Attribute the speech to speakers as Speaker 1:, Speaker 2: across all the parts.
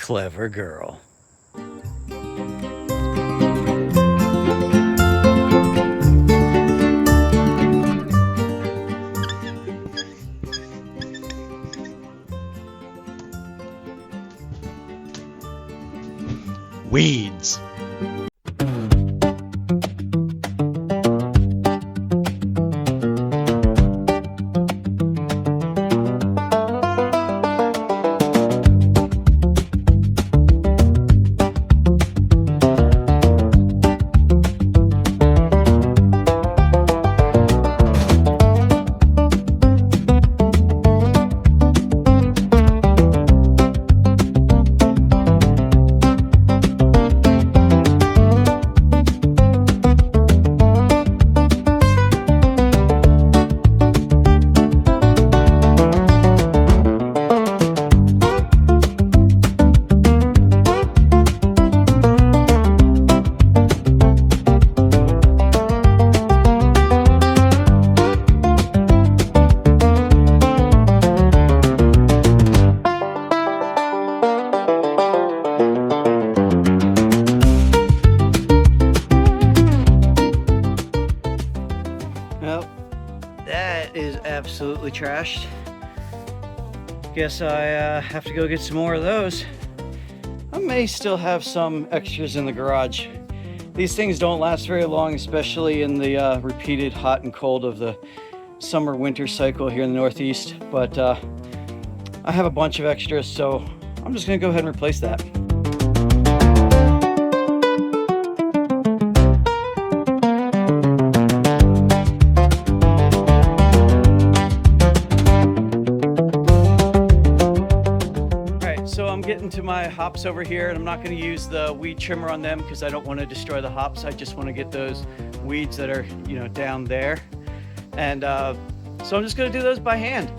Speaker 1: Clever girl. Weeds. Well, that is absolutely trashed. Guess I have to go get some more of those. I may still have some extras in the garage. These things don't last very long, especially in the repeated hot and cold of the summer-winter cycle here in the Northeast. But I have a bunch of extras, so I'm just gonna go ahead and replace that. Getting to my hops over here, and I'm not going to use the weed trimmer on them because I don't want to destroy the hops. I just want to get those weeds that are, you know, down there. And so I'm just going to do those by hand.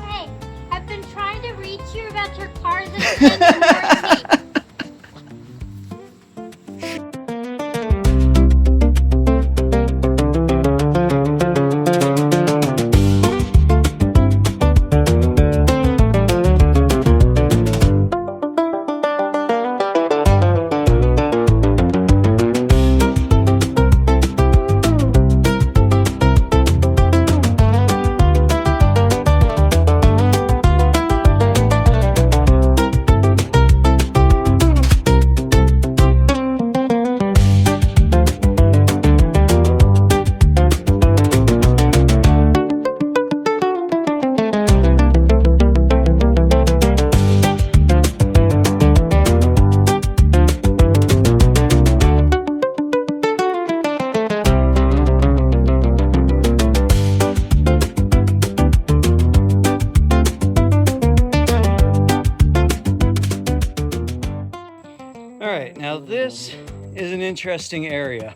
Speaker 2: Hey, I've been trying to reach you about your cars and it's been ignoring me. Alright, now this is an interesting area.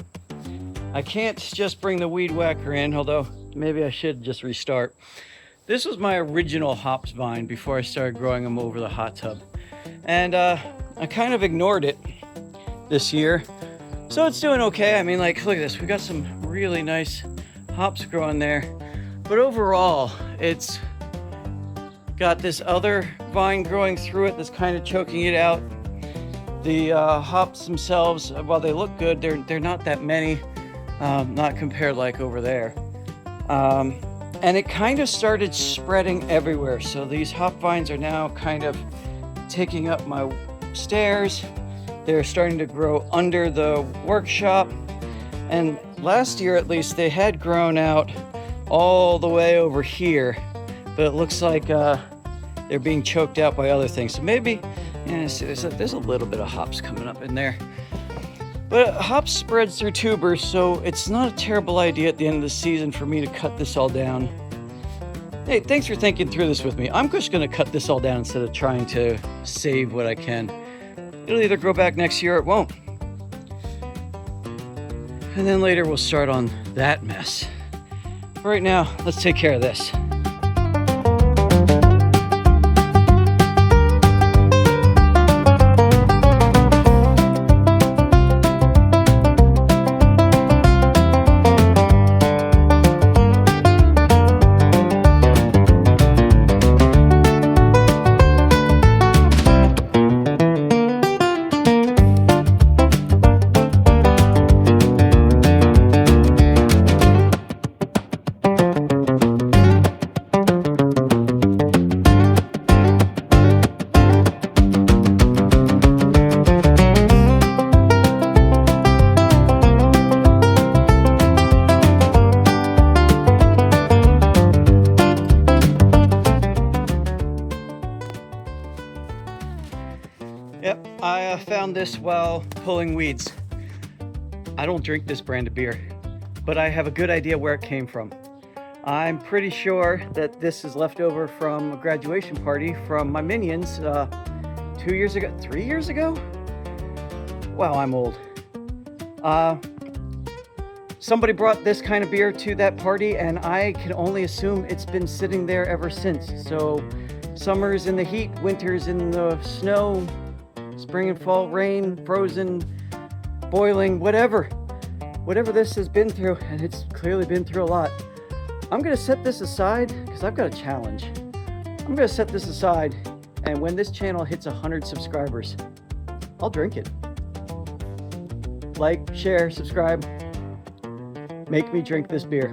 Speaker 2: I can't just bring the weed whacker in, although maybe I should just restart. This was my original hops vine before I started growing them over the hot tub. And I kind of ignored it this year. So it's doing okay. I mean, like, look at this. We got some really nice hops growing there. But overall, it's got this other vine growing through it that's kind of choking it out. The hops themselves, while they look good, they're not that many, not compared like over there. And it kind of started spreading everywhere. So these hop vines are now kind of taking up my stairs. They're starting to grow under the workshop. And last year, at least, they had grown out all the way over here. But it looks like they're being choked out by other things. So maybe, yeah, there's a little bit of hops coming up in there. But hops spreads through tubers, so it's not a terrible idea at the end of the season for me to cut this all down. Hey, thanks for thinking through this with me. I'm just gonna cut this all down instead of trying to save what I can. It'll either grow back next year or it won't. And then later we'll start on that mess. For right now, let's take care of this. found this while pulling weeds. I don't drink this brand of beer, but I have a good idea where it came from. I'm pretty sure that this is left over from a graduation party from my minions 2 years ago, 3 years ago? Wow, I'm old. Somebody brought this kind of beer to that party, and I can only assume it's been sitting there ever since. So summers in the heat, winters in the snow, spring and fall rain, frozen, boiling, whatever this has been through, and it's clearly been through a lot. I'm gonna set this aside because I've got a challenge. I'm gonna set this aside, and when this channel hits 100 subscribers, I'll drink it. Like, share, subscribe. Make me drink this beer.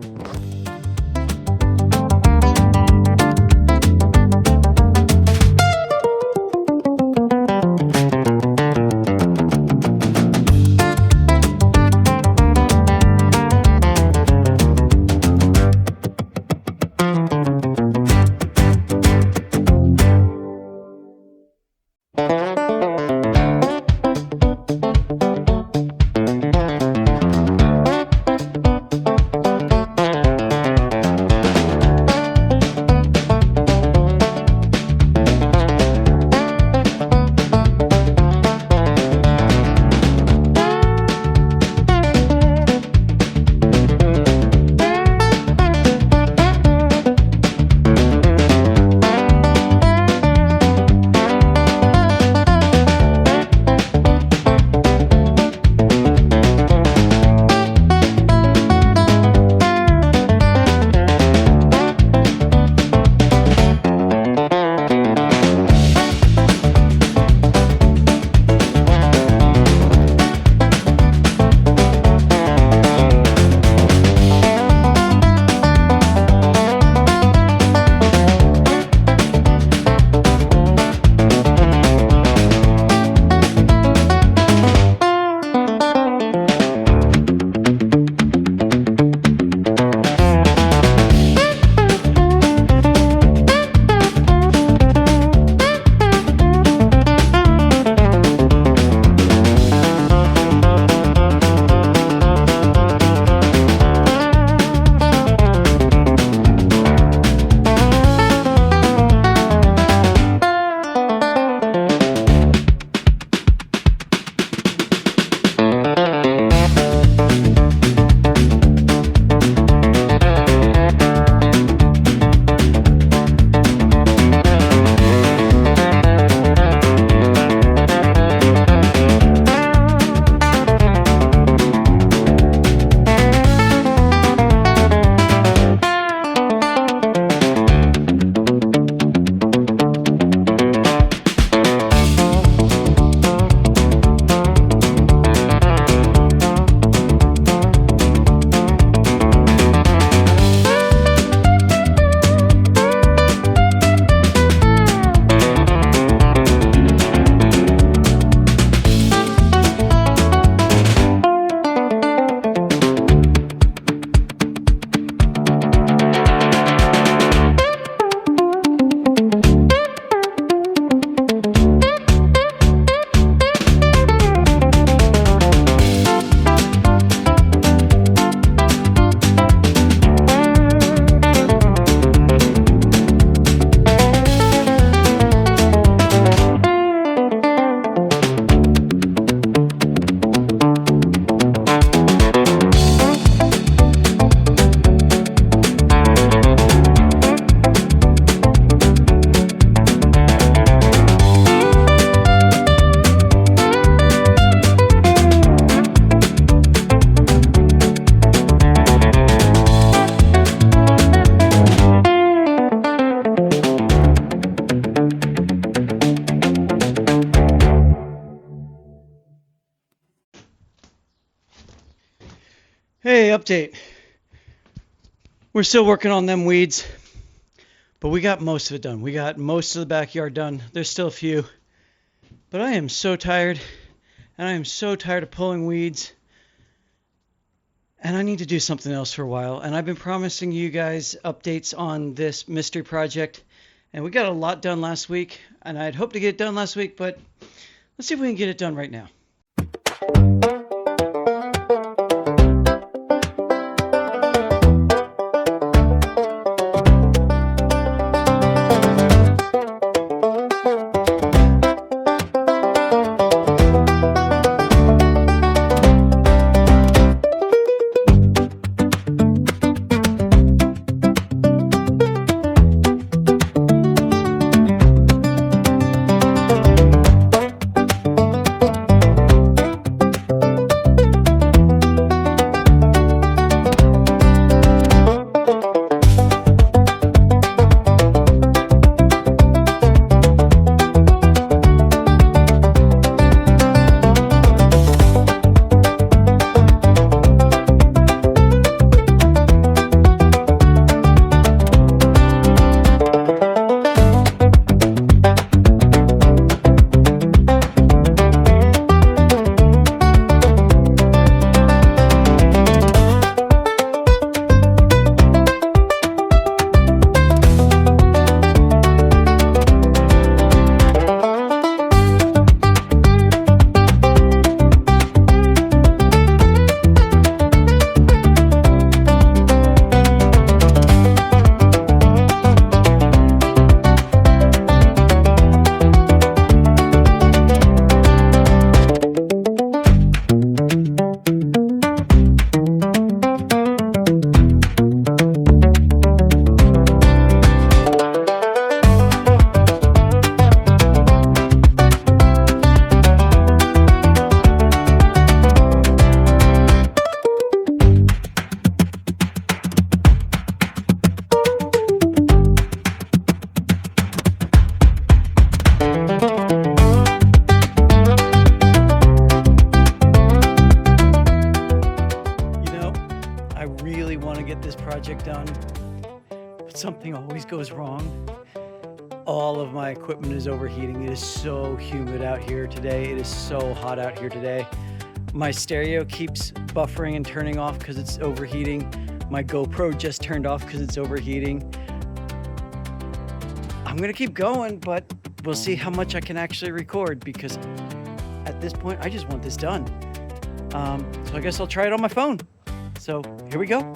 Speaker 2: Hey, update. We're still working on them weeds, but we got most of it done. We got most of the backyard done. There's still a few, but I am so tired, and I am so tired of pulling weeds, and I need to do something else for a while. And I've been promising you guys updates on this mystery project, and we got a lot done last week, and I'd hoped to get it done last week, but
Speaker 1: Let's see if we can get it done right now. Done, but something always goes wrong. All of my equipment is overheating. It is so humid out here today. It is so hot out here today. My stereo keeps buffering and turning off because it's overheating. My GoPro just turned off because it's overheating. I'm gonna keep going, but we'll see how much I can actually record, because at this point I just want this done. So I guess I'll try it on my phone. So here we go.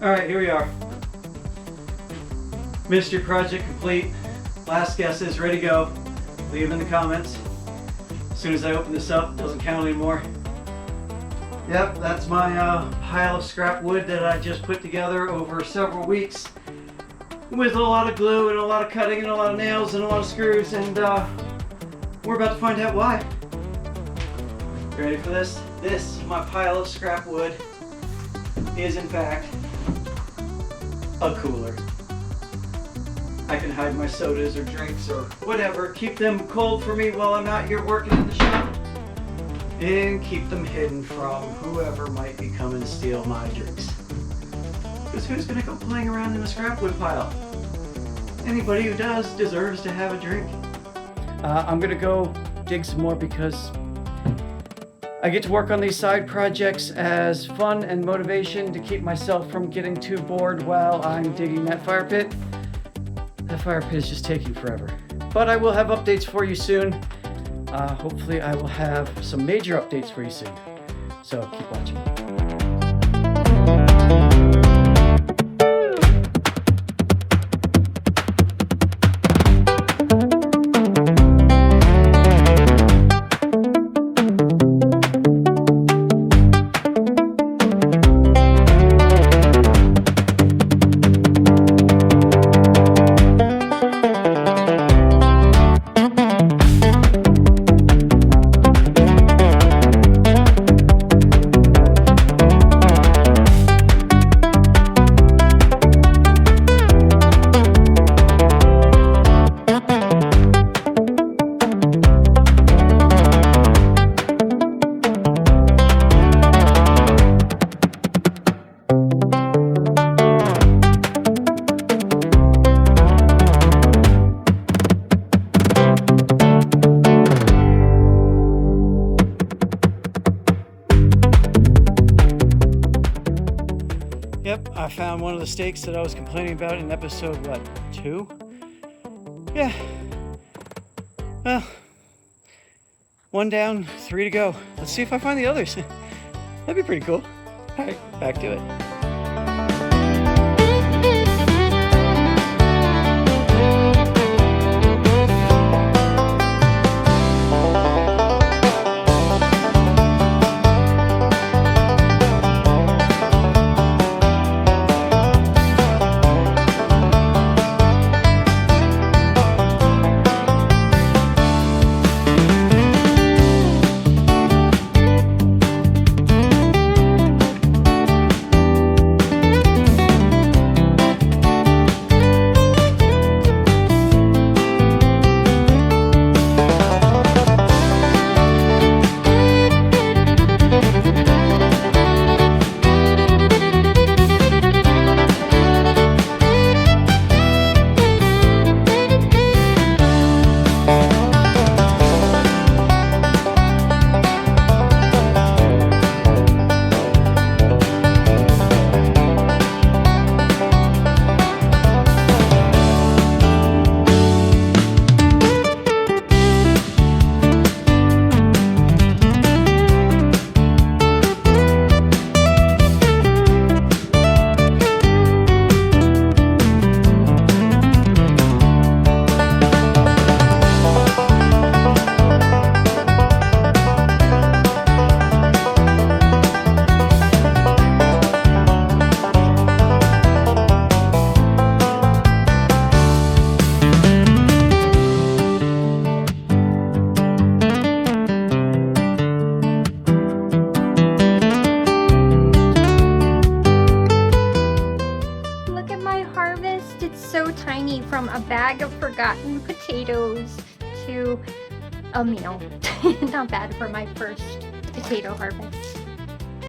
Speaker 1: Alright, here we are. Mystery project complete. Last guess is ready to go. Leave in the comments. As soon as I open this up, it doesn't count anymore. Yep, that's my pile of scrap wood that I just put together over several weeks with a lot of glue and a lot of cutting and a lot of nails and a lot of screws, and we're about to find out why. You ready for this? This, my pile of scrap wood, is in fact a cooler. I can hide my sodas or drinks or whatever, keep them cold for me while I'm out here working in the shop, and keep them hidden from whoever might be coming to steal my drinks. Because who's gonna go playing around in a scrap wood pile? Anybody who does deserves to have a drink. I'm gonna go dig some more because I get to work on these side projects as fun and motivation to keep myself from getting too bored while I'm digging that fire pit. That fire pit is just taking forever. But I will have updates for you soon. Hopefully I will have some major updates for you soon. So keep watching. Yep, I found one of the stakes that I was complaining about in episode, 2? Yeah. Well, 1 down, 3 to go. Let's see if I find the others. That'd be pretty cool. All right, back to it.
Speaker 3: So tiny, from a bag of forgotten potatoes to a meal. Not bad for my first potato harvest.